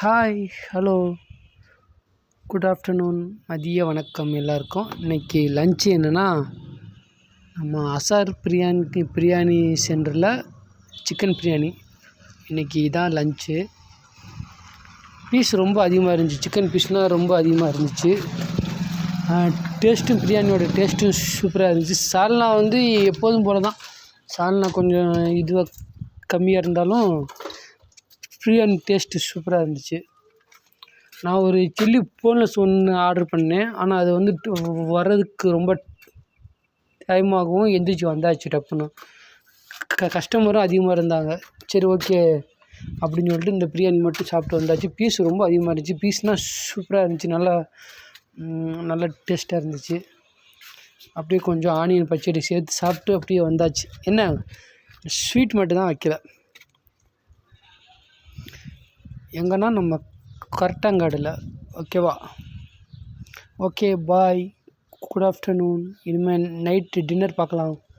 Hi, hello, good afternoon, மதிய வணக்கம் எல்லாருக்கும். இன்றைக்கி லன்ச்சு என்னென்னா, நம்ம அசார் பிரியாணி சென்டரில் சிக்கன் பிரியாணி. இன்றைக்கி இதான் லன்ச்சு. பீஸ் ரொம்ப அதிகமாக இருந்துச்சு. சிக்கன் பீஸ்னால் ரொம்ப அதிகமாக இருந்துச்சு. டேஸ்ட்டும் பிரியாணியோட டேஸ்ட்டும் சூப்பராக இருந்துச்சு. சால்னா எப்போதும் போல் தான். சால்னா கொஞ்சம் இதுவாக கம்மியாக இருந்தாலும் பிரியாணி டேஸ்ட்டு சூப்பராக இருந்துச்சு. நான் ஒரு சில்லி போன்லெஸ் ஒன்று ஆர்டர் பண்ணேன். ஆனால் அது வர்றதுக்கு ரொம்ப டைம் ஆகும். எந்திரிச்சு வந்தாச்சு டப்புன்னு. கஸ்டமரும் அதிகமாக இருந்தாங்க. சரி, ஓகே அப்படின்னு சொல்லிட்டு இந்த பிரியாணி மட்டும் சாப்பிட்டு வந்தாச்சு. பீஸ் ரொம்ப அதிகமாக இருந்துச்சு. பீஸ்னால் சூப்பராக இருந்துச்சு. நல்ல டேஸ்ட்டாக இருந்துச்சு. அப்படியே கொஞ்சம் ஆனியன் பச்சடி சேர்த்து சாப்பிட்டு அப்படியே வந்தாச்சு. என்ன ஸ்வீட் மட்டும் தான் வைக்கல. எங்கன்னா நம்ம கரட்டாங்காடில். ஓகேவா? ஓகே, பாய், குட் ஆஃப்டர்நூன். இனிமேல் நைட்டு டின்னர் பார்க்கலாம்.